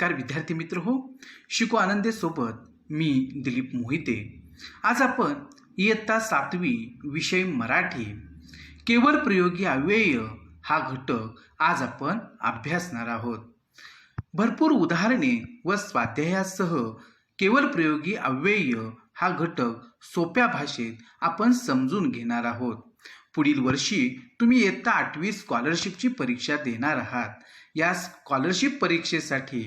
नमस्कार विद्यार्थी मित्र हो, शिकू आनंदे सोबत मी दिलीप मोहिते। आज आपण इयत्ता 7वी विषय मराठी केवळ प्रयोगी अव्यय हा घटक आज आपण अभ्यासणार आहोत। भरपूर उदाहरणे व स्वाध्यायासह केवळ प्रयोगी अव्यय हा घटक सोप्या भाषेत आपण समजून घेणार आहोत। पुढील वर्षी तुम्ही इयत्ता 8वी स्कॉलरशिपची परीक्षा देणार आहात। या स्कॉलरशिप परीक्षेसाठी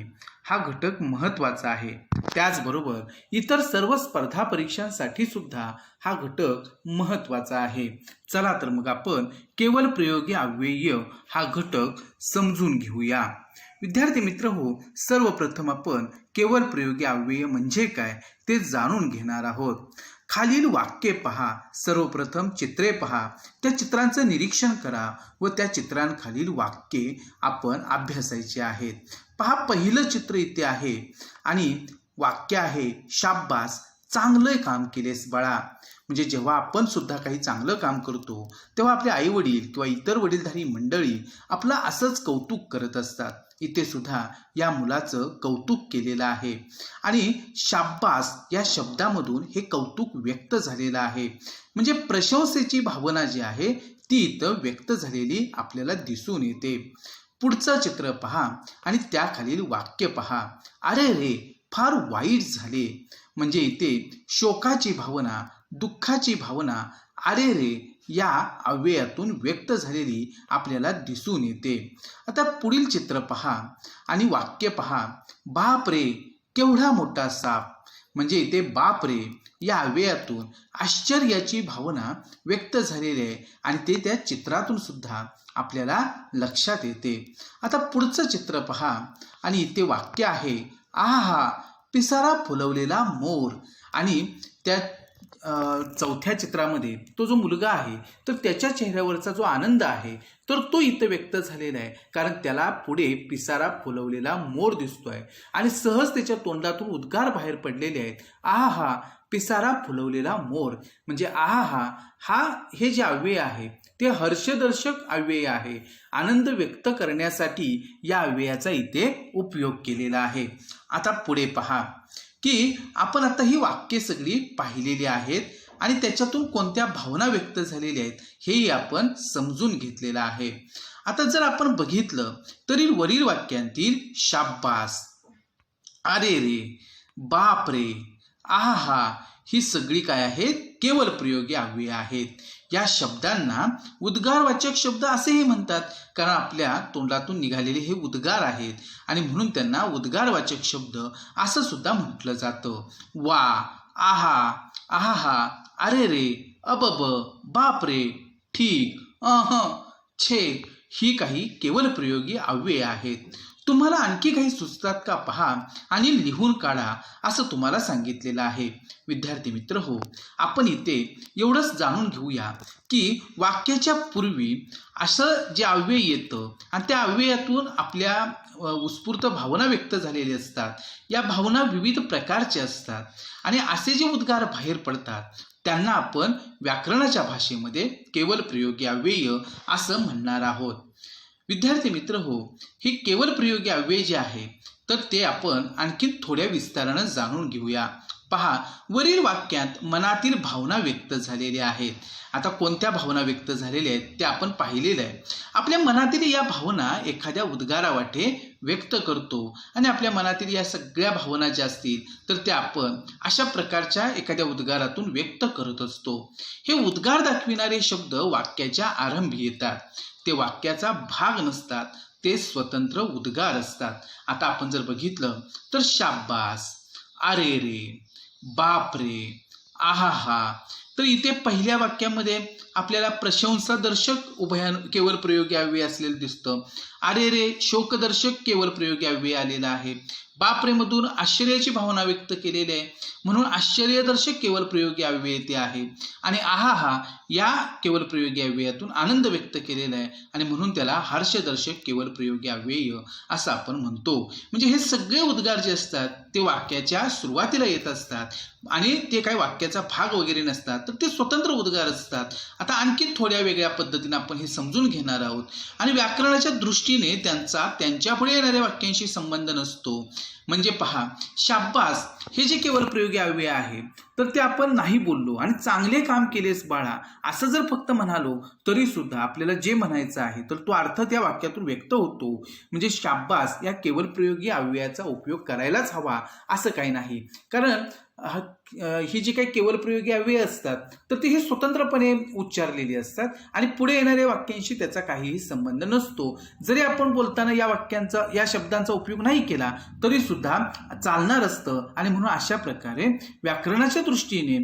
हा घटक महत्त्वाचा आहे। त्याचबरोबर इतर सर्व स्पर्धा परीक्षांसाठी सुद्धा हा घटक महत्त्वाचा आहे। चला तर मग आपण केवळ प्रयोगी अव्यय हा घटक समजून घेऊया। विद्यार्थी मित्र हो, सर्वप्रथम आपण केवळ प्रयोगी अव्यय म्हणजे काय ते जाणून घेणार आहोत। खालील वाक्ये पहा, सर्वप्रथम चित्रे पहा, त्या चित्रांचं निरीक्षण करा व त्या चित्रांखालील वाक्ये आपण अभ्यासायची आहेत। पहा, पहिलं चित्र इथे आहे आणि वाक्य आहे, शाब्बास, चांगलं काम केलेस बाळा। म्हणजे जेव्हा आपण सुद्धा काही चांगलं काम करतो तेव्हा आपले आई वडील किंवा इतर वडीलधारी मंडळी आपलं असंच कौतुक करत असतात। इथे सुद्धा या मुलाचं कौतुक केलेलं आहे आणि शाब्बास या शब्दामधून हे कौतुक व्यक्त झालेलं आहे। म्हणजे प्रशंसेची भावना जी आहे ती इथं व्यक्त झालेली आपल्याला दिसून येते। पुढचं चित्र पहा आणि त्याखालील वाक्य पहा, अरे रे फार वाईट झाले। म्हणजे इथे शोकाची भावना, दुःखाची भावना अरे रे या अव्ययातून व्यक्त झालेली आपल्याला दिसून येते। आता पुढील चित्र पहा आणि वाक्य पहा, बाप रे केवढा मोठा साप। म्हणजे इथे बाप रे या अव्ययातून आश्चर्याची भावना व्यक्त झालेली आहे आणि ते त्या चित्रातून सुद्धा आपल्याला लक्षात येते। आता पुढचं चित्र पहा आणि इथे वाक्य आहे, आहा पिसारा फुलवलेला मोर। आणि त्या चौथ्या चित्रामध्ये तो जो मुलगा आहे तर त्याच्या चेहऱ्यावरचा जो आनंद आहे तर तो इथं व्यक्त झालेला आहे, कारण त्याला पुढे पिसारा फुलवलेला मोर दिसतोय आणि सहज त्याच्या तोंडातून उद्गार बाहेर पडलेले आहेत, आहा पिसारा फुलवलेला मोर। म्हणजे आहा हा हे जे अव्यय आहे ते हर्षदर्शक अव्यय आहे। आनंद व्यक्त करण्यासाठी या अव्ययाचा इथे उपयोग केलेला आहे। आता पुढे पहा की आपण आता ही वाक्ये सगळी पाहिलेली आहेत आणि त्याच्यातून कोणत्या भावना व्यक्त झालेल्या आहेत हेही आपण समजून घेतलेलं आहे। आता जर आपण बघितलं तरी वरील वाक्यांतील शाब्बास, अरे रे, बाप रे, आहा ही सगळी काय आहेत, केवळ प्रयोगी अव्यय आहेत। या शब्दांना उद्गारवाचक शब्द असेही म्हणतात, कारण आपल्या तोंडातून निघालेले हे उद्गार आहेत आणि म्हणून त्यांना उद्गारवाचक शब्द असं सुद्धा म्हटलं जातं। वा, आहा, आहा, अरे रे, अबब, बाप रे, ठीक, छे ही काही केवळ प्रयोगी अव्यय आहेत। तुम्हाला आणखी काही सुचतात का पहा आणि लिहून काढा असं तुम्हाला सांगितलेलं आहे। विद्यार्थी मित्र हो, आपण इथे एवढंच जाणून घेऊया की वाक्याच्या पूर्वी असं जे अव्यय येतं आणि त्या अव्ययातून आपल्या उत्स्फूर्त भावना व्यक्त झालेल्या असतात। या भावना विविध प्रकारच्या असतात आणि असे जे उद्गार बाहेर पडतात त्यांना आपण व्याकरणाच्या भाषेमध्ये केवळ प्रयोगी अव्यय असं म्हणणार आहोत। विद्यार्थी मित्र हो, हे केवळ प्रयोगी अव्यय जे आहे तर ते आपण आणखी थोड्या विस्तारानं जाणून घेऊया। पहा, वरील वाक्यात मनातील भावना व्यक्त झालेल्या आहेत। आता कोणत्या भावना व्यक्त झालेल्या आहेत ते आपण पाहिलेलं आहे। आपल्या मनातील या भावना एखाद्या उद्गारावाटे व्यक्त करतो आणि आपल्या मनातील या सगळ्या भावना ज्या असतील तर त्या आपण अशा प्रकारच्या एखाद्या उद्गारातून व्यक्त करत असतो। हे उद्गार दाखविणारे शब्द वाक्याच्या आरंभी येतात, ते वाक्याचा भाग नसतात, ते स्वतंत्र उद्गार असतात। आता आपण जर बघितलं तर शाब्बास, अरे रे, बाप रे, आहा, तर इथे पहिल्या वाक्यामध्ये आपल्याला प्रशंसादर्शक केवळ प्रयोगी अव्यय असलेलं दिसतं। अरे रे शोकदर्शक केवळ प्रयोगी अव्यय आलेला आहे। बापरे मधून आश्चर्याची भावना व्यक्त केलेली आहे म्हणून आश्चर्यदर्शक केवळ प्रयोगी अव्यय येते आहे आणि आहा या केवळ प्रयोगी अव्ययातून आनंद व्यक्त केलेला आहे आणि म्हणून त्याला हर्षदर्शक केवळ प्रयोगी अव्यय असं आपण म्हणतो। म्हणजे हे सगळे उद्गार जे असतात ते वाक्याच्या सुरुवातीला येत असतात आणि ते काही वाक्याचा भाग वगैरे नसतात, तर ते स्वतंत्र उद्गार असतात। आता आणखी थोड्या वेगळ्या पद्धतीने आपण हे समजून घेणार आहोत आणि व्याकरणाच्या दृष्टीने त्यांचा त्यांच्या पुढे येणाऱ्या वाक्यांशी संबंध नसतो। म्हणजे पहा, शाब्बास हे जे केवळ प्रयोगी अव्यय आहे तर ते आपण नाही बोललो आणि चांगले काम केलेस बाळा असं जर फक्त म्हणालो तरी सुद्धा आपल्याला जे म्हणायचं आहे तर तो अर्थ त्या वाक्यातून व्यक्त होतो. म्हणजे शाब्बास या केवळ प्रयोगी अव्ययाचा उपयोग करायलाच हवा असं काही नाही. कारण ही जी काही केवळ प्रयोगी अव्यय असतात तर ते हे स्वतंत्रपणे उच्चारलेली असतात आणि पुढे येणाऱ्या वाक्यांशी त्याचा काहीही संबंध नसतो. जरी आपण बोलताना या शब्दांचा उपयोग नाही केला तरी सुद्धा चालणार असतं. आणि म्हणून अशा प्रकारे व्याकरणाच्या दृष्टीने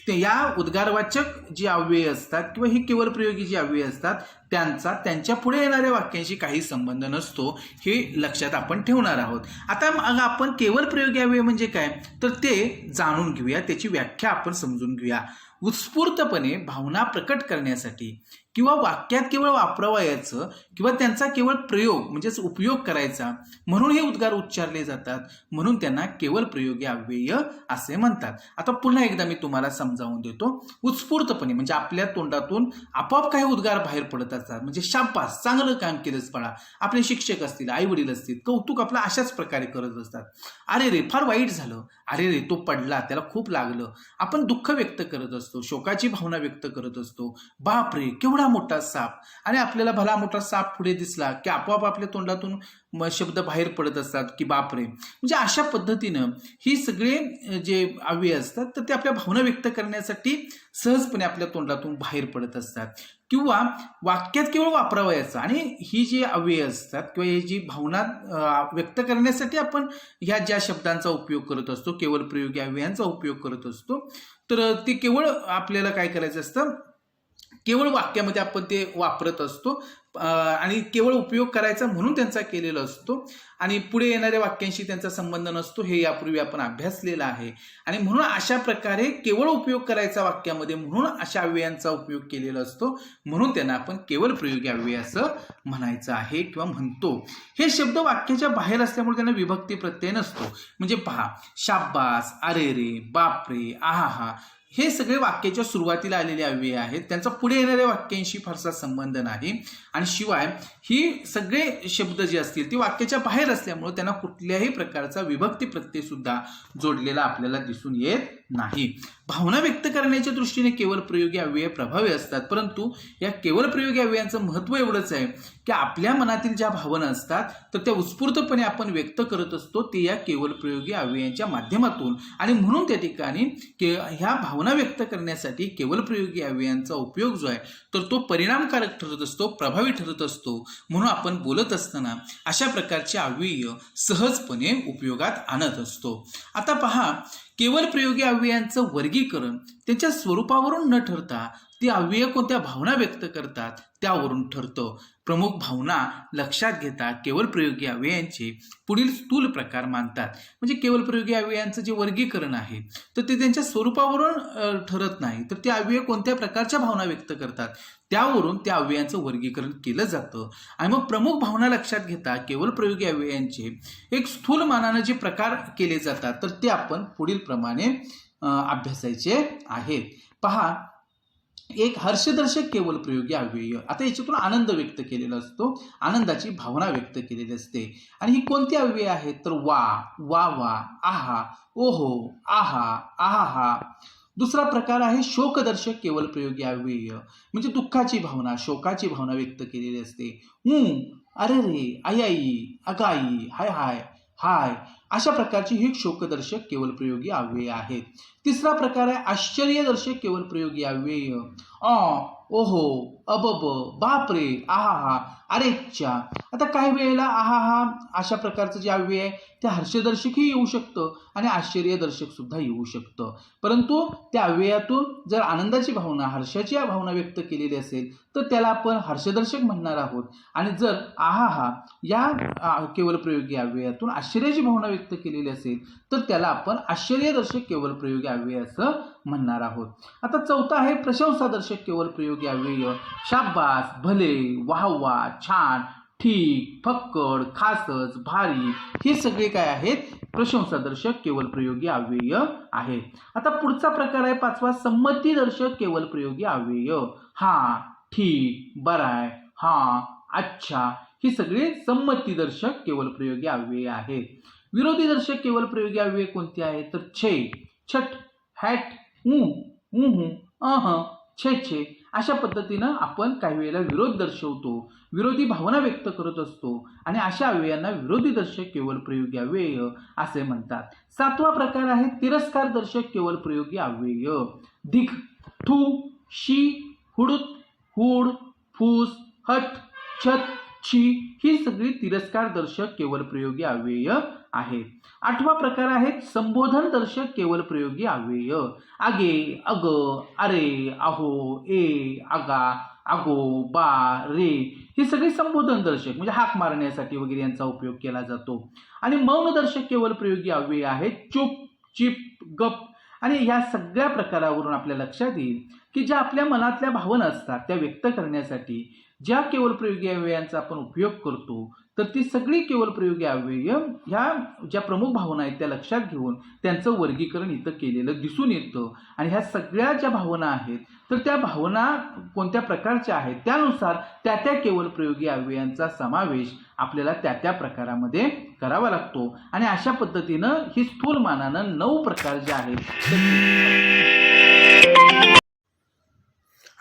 ते या उद्गारवाचक जी अव्यय असतात किंवा ही केवळ प्रयोगी जी अव्यय असतात त्यांच्या पुढे येणाऱ्या वाक्यांशी काही संबंध नसतो, हे लक्षात आपण ठेवणार आहोत. आता मग आपण केवळ प्रयोगी अव्यय म्हणजे काय तर ते जाणून घेऊया, त्याची व्याख्या आपण समजून घेऊया. उत्स्फूर्तपणे भावना प्रकट करण्यासाठी किंवा वाक्यात केवळ वापरावयाचं किंवा त्यांचा केवळ प्रयोग म्हणजेच उपयोग करायचा म्हणून हे उद्गार उच्चारले जातात, म्हणून त्यांना केवळ प्रयोगी अव्यय असे म्हणतात. आता पुन्हा एकदा मी तुम्हाला समजावून देतो. उत्स्फूर्तपणे म्हणजे आपल्या तोंडातून आपोआप काही उद्गार बाहेर पडत असतात. म्हणजे शाब्बास, चांगलं काम केलंच बाळा. आपले शिक्षक असतील, आई वडील असतील, कौतुक आपलं अशाच प्रकारे करत असतात. अरे रे फार वाईट झालं, अरे रे तो पडला, त्याला खूप लागलं. आपण दुःख व्यक्त करत असतो, शोकाची भावना व्यक्त करत असतो. बाप रे केवढा मोठा साप, आणि आपल्याला भला मोठा साप पुढे दिसला की आपोआप आपल्या तोंडातून शब्द बाहेर पडत असतात की बाप रे. म्हणजे अशा पद्धतीनं ही सगळे जे अव्यय असतात तर ते आपल्या भावना व्यक्त करण्यासाठी सहजपणे आपल्या तोंडातून बाहेर पडत असतात किंवा वाक्यात केवळ वापरावयाचं. आणि ही जी अव्यय असतात किंवा ही जी भावना व्यक्त करण्यासाठी आपण ह्या ज्या शब्दांचा उपयोग करत असतो, केवळ प्रयोगी अव्ययांचा उपयोग करत असतो, तर ते केवळ आपल्याला काय करायचं असतं, केवळ वाक्यामध्ये आपण ते वापरत असतो आणि केवळ उपयोग करायचा म्हणून त्यांचा केलेला असतो आणि पुढे येणाऱ्या वाक्यांशी त्यांचा संबंध नसतो, हे यापूर्वी आपण अभ्यासलेलं आहे. आणि म्हणून अशा प्रकारे केवळ उपयोग करायचा वाक्यामध्ये म्हणून अशा अव्ययांचा उपयोग केलेला असतो, म्हणून त्यांना आपण केवळ प्रयोगी अव्यय असं म्हणायचं आहे किंवा म्हणतो. हे शब्द वाक्याच्या बाहेर असल्यामुळे त्यांना विभक्ती प्रत्यय नसतो. म्हणजे पहा, शाब्बास, अरे रे, बापरे, आहा, हे सगळे वाक्याच्या सुरुवातीला आलेले अव्यय आहेत, त्यांचा पुढे येणाऱ्या वाक्यांशी फारसा संबंध नाही. आणि शिवाय ही सगळे शब्द जे असतील ते वाक्याच्या बाहेर असल्यामुळे त्यांना कुठल्याही प्रकारचा विभक्ती प्रत्यय सुद्धा जोडलेला आपल्याला दिसून येत नाही. भावना व्यक्त करण्याच्या दृष्टीने केवळ प्रयोगी अव्यय प्रभावी असतात, परंतु या केवळ प्रयोगी अव्ययांचं महत्त्व एवढंच आहे की आपल्या मनातील ज्या भावना असतात तर त्या उत्स्फूर्तपणे आपण व्यक्त करत असतो ते या केवळ प्रयोगी अव्ययांच्या माध्यमातून. आणि म्हणून त्या ठिकाणी ह्या भावना व्यक्त करण्यासाठी केवळ प्रयोगी अव्ययांचा उपयोग जो आहे तर तो परिणामकारक ठरत असतो, प्रभावी ठरत असतो. म्हणून आपण बोलत असताना अशा प्रकारचे अव्यय सहजपणे उपयोगात आणत असतो. आता पहा, केवळ प्रयोगी अव्ययांचं वर्गीकरण त्यांच्या स्वरूपावरून न ठरता ती अव्यय कोणत्या भावना व्यक्त करतात त्यावरून ठरतं. प्रमुख भावना लक्षात घेता केवळ प्रयोगी अव्ययांचे पुढील स्थूल प्रकार मानतात. म्हणजे केवळ प्रयोगी अव्ययांचं जे वर्गीकरण आहे तर ते त्यांच्या स्वरूपावरून ठरत नाही, तर ते अव्यय कोणत्या प्रकारच्या भावना व्यक्त करतात त्यावरून त्या अव्ययांचं वर्गीकरण केलं जातं. आणि मग प्रमुख भावना लक्षात घेता केवळ प्रयोगी अव्ययांचे एक स्थूल मानाने जे प्रकार केले जातात तर ते आपण पुढील प्रमाणे अभ्यासायचे आहेत. पहा, एक हर्षदर्शक केवळ प्रयोगी अव्यय. आता याच्यातून आनंद व्यक्त केलेला असतो, आनंदाची भावना व्यक्त केलेली असते. आणि ही कोणती अव्यय आहेत तर वा, वा वा, आहा, ओहो, आहा, आहा. दुसरा प्रकार आहे शोकदर्शक केवळ प्रयोगी अव्यय. म्हणजे दुःखाची भावना, शोकाची भावना व्यक्त केलेली असते. अरे रे, आई आई, अगाई, हाय हाय, हाय. अशा प्रकारची ही शोकदर्शक केवळ प्रयोगी अव्यय आहेत. तिसरा प्रकार आहे आश्चर्यदर्शक केवळ प्रयोगी अव्यय. ओहो, अबब, बापरे, आहा, अरेच्चा. आता काही वेळेला आहा अशा प्रकारचं जे अव्यय आहे ते हर्षदर्शकही येऊ शकतं आणि आश्चर्यदर्शक सुद्धा येऊ शकतं. परंतु त्या अव्ययातून जर आनंदाची भावना, हर्षाची भावना व्यक्त केलेली असेल तर त्याला आपण हर्षदर्शक म्हणणार आहोत. आणि जर आहा या केवळ प्रयोगी अव्ययातून आश्चर्याची भावना व्यक्त केलेली असेल तर त्याला आपण आश्चर्यदर्शक केवळ प्रयोगी अव्यय असं म्हणणार आहोत. आता चौथा आहे प्रशंसादर्शक केवळ प्रयोगी अव्यय. शाब्बास, भले, वाह वाह, छान, ठीक, फक्कड, खासच, भारी, हे सगळे काय आहेत प्रशंसादर्शक केवळ प्रयोगी अव्यय आहेत. आता पुढचा प्रकार आहे पाचवा, संमतीदर्शक केवळ प्रयोगी अव्यय. हा, ठीक, बराय, हा, अच्छा, ही सगळे संमतीदर्शक केवळ प्रयोगी अव्यय आहेत. विरोधी दर्शक केवळ प्रयोगी अव्यय कोणते आहेत तर छे, छट, हॅट, ऊ, अह, छे छे अशा पद्धतीनं आपण काही वेळेला विरोध दर्शवतो, विरोधी भावना व्यक्त करत असतो आणि अशा अव्ययांना विरोधी दर्शक केवळ प्रयोगी अव्यय असे म्हणतात. 7वा प्रकार आहे तिरस्कार दर्शक केवळ प्रयोगी अव्यय. दिख, थू, शी, हुडूत, हुड, फूस, हट, छत, छी ही सगळी तिरस्कार दर्शक केवळ प्रयोगी अव्यय आहेत. 8वा प्रकार आहे संबोधन दर्शक केवळ प्रयोगी अव्यय. आगे, अग, अरे, अहो, ए, आगा, अगो, बा, रे ही सगळी संबोधन दर्शक म्हणजे हाक मारण्यासाठी वगैरे यांचा उपयोग केला जातो. आणि मौन दर्शक केवळ प्रयोगी अव्यय आहेत. चुप, चिप, गप. आणि ह्या सगळ्या प्रकारावरून आपल्या लक्षात येईल की ज्या आपल्या मनातल्या भावना असतात त्या व्यक्त करण्यासाठी ज्या केवळ प्रयोगी अव्ययांचा आपण उपयोग करतो तर ती सगळी केवळ प्रयोगी अव्यय ह्या ज्या प्रमुख भावना आहेत त्या लक्षात घेऊन त्यांचं वर्गीकरण इथं केलेलं दिसून येतं. आणि ह्या सगळ्या ज्या भावना आहेत तर त्या भावना कोणत्या प्रकारच्या आहेत त्यानुसार त्या त्या केवळ प्रयोगी अव्ययांचा समावेश आपल्याला त्या त्या प्रकारामध्ये करावा लागतो. आणि अशा पद्धतीनं ही स्थूल मानानं 9 प्रकार जे आहेत.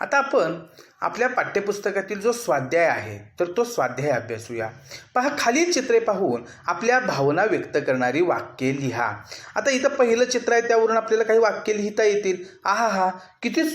आता आपण आपल्या पाठ्यपुस्तकातील जो स्वाध्याय आहे तर तो स्वाध्याय अभ्यासूया. पहा, खालील चित्रे पाहून आपल्या भावना व्यक्त करणारी वाक्ये लिहा. आता इथं पहिलं चित्र आहे त्यावरून आपल्याला काही वाक्य लिहिता येतील. आहा, किती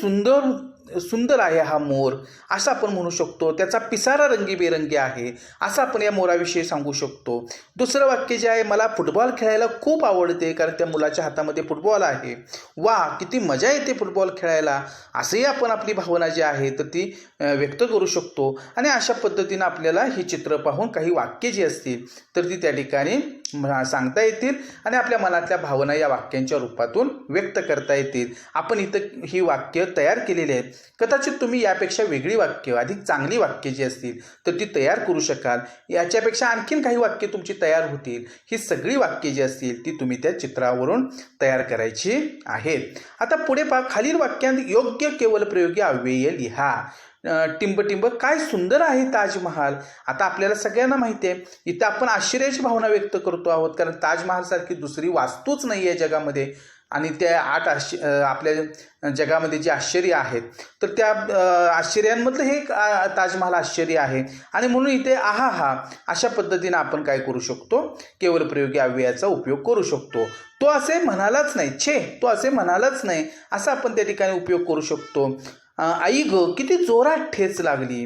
सुंदर आहे हा मोर असं आपण म्हणू शकतो. त्याचा पिसारा रंगीबेरंगी आहे असं आपण या मोराविषयी सांगू शकतो. दुसरं वाक्य जे आहे, मला फुटबॉल खेळायला खूप आवडते कारण त्या मुलाच्या हातामध्ये फुटबॉल आहे. वा, किती मजा येते फुटबॉल खेळायला असंही आपण आपली भावना जी आहे तर ती व्यक्त करू शकतो. आणि अशा पद्धतीनं आपल्याला ही चित्र पाहून काही वाक्ये जी असतील तर ती त्या ठिकाणी सांगता येतील आणि आपल्या मनातल्या भावना या वाक्यांच्या रूपातून व्यक्त करता येतील. आपण इथं ही वाक्य तयार केलेली आहेत. कदाचित तुम्ही यापेक्षा वेगळी वाक्य, अधिक चांगली वाक्य जी असतील तर ती तयार करू शकाल. याच्यापेक्षा आणखीन काही वाक्य तुमची तयार होतील. ही सगळी वाक्य जी असतील ती तुम्ही त्या चित्रावरून तयार करायची आहेत. आता पुढे पहा, खालील वाक्यांत योग्य केवळ प्रयोगी अव्यय लिहा. टिंबटिंब, काय सुंदर आहे ताजमहाल. आता आपल्याला सगळ्यांना माहिती आहे इथं आपण आश्चर्याची भावना व्यक्त करतो आहोत कारण ताजमहाल सारखी दुसरी वास्तूच नाही आहे जगामध्ये. आणि त्या 8 आपल्या जगामध्ये जी आश्चर्य आहेत तर त्या आश्चर्यांमधलं हे ताजमहाल आश्चर्य आहे. आणि म्हणून इथे आहा अशा पद्धतीनं आपण काय करू शकतो, केवळ प्रयोगी अव्ययाचा उपयोग करू शकतो. तो असे म्हणालाच नाही, छे तो असे म्हणालाच नाही असा आपण त्या ठिकाणी उपयोग करू शकतो. आई ग, किती जोरात ठेच लागली.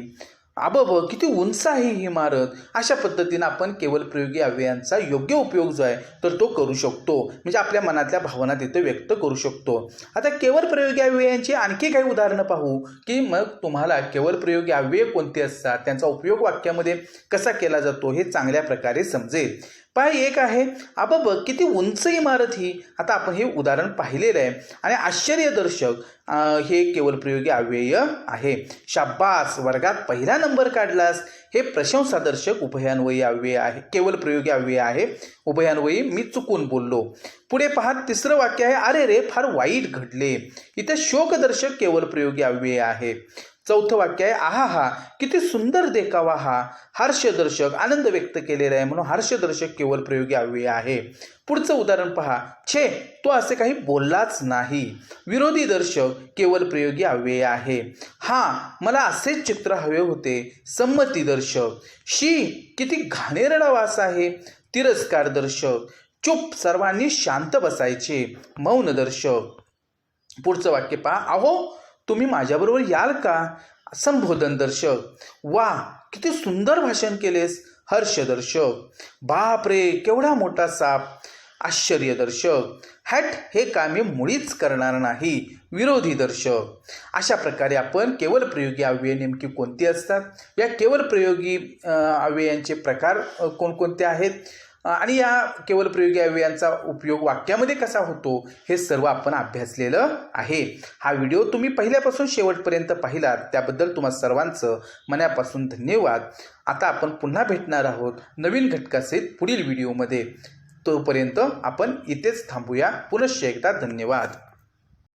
अबब, किती उंच आहे ही इमारत. अशा पद्धतीनं आपण केवळ प्रयोगी अव्ययांचा योग्य उपयोग जो आहे तर तो करू शकतो. म्हणजे आपल्या मनातल्या भावना तिथे व्यक्त करू शकतो. आता केवळ प्रयोगी अव्ययांची आणखी काही उदाहरणं पाहू की मग तुम्हाला केवळ प्रयोगी अव्यय कोणते असतात, त्यांचा उपयोग वाक्यामध्ये कसा केला जातो हे चांगल्या प्रकारे समजेल. एक आहे, अबब, किती उंच इमारत ही. आता आपण हे उदाहरण पाहिलेलं आहे. आणि आश्चर्यदर्शक हे केवळ प्रयोगी अव्यय आहे. शाब्बास, वर्गात पहिला नंबर काढलास. हे प्रशंसादर्शक उभयान्वयी अव्यय आहे, केवळ प्रयोगी अव्यय आहे. उभयान्वयी मी चुकून बोललो. पुढे पहा, तिसरं वाक्य आहे, अरे रे फार वाईट घडले. इथे शोकदर्शक केवळ प्रयोगी अव्यय आहे. चौथं वाक्य आहे, आहा किती सुंदर देखावा हा. हर्षदर्शक, आनंद व्यक्त केलेला आहे म्हणून हर्षदर्शक केवळ प्रयोगी अव्यय आहे. पुढचं उदाहरण पहा, छे तो असे काही बोललाच नाही. विरोधी दर्शक केवळ प्रयोगी अव्यय आहे. हा, मला असेच चित्र हवे होते. संमती दर्शक. शी, किती घाणेरडा वास आहे. तिरस्कार दर्शक. चुप, सर्वांनी शांत बसायचे. मौन दर्शक. पुढचं वाक्य पहा, अहो तुम्ही माझ्याबरोबर याल का. संबोधन दर्शक. वा, किती सुंदर भाषण केलेस. हर्षदर्शक. बाप रे, केवढा मोठा साप. आश्चर्यदर्शक. हॅट, हे काम मी मुळीच करणार नाही. विरोधी दर्शक. अशा प्रकारे आपण केवळ प्रयोगी अव्यय नेमकी कोणती असतात, या केवळ प्रयोगी अव्ययांचे प्रकार कोणकोणते आहेत आणि या केवळ प्रयोगी अव्ययांचा उपयोग वाक्यामध्ये कसा होतो हे सर्व आपण अभ्यासलेलं आहे. हा व्हिडिओ तुम्ही पहिल्यापासून शेवटपर्यंत पाहिलात त्याबद्दल तुम्हा सर्वांचं मनापासून धन्यवाद. आता आपण पुन्हा भेटणार आहोत नवीन घटकासहित पुढील व्हिडिओमध्ये. तोपर्यंत आपण इथेच थांबूया. पुनश्च एकदा धन्यवाद.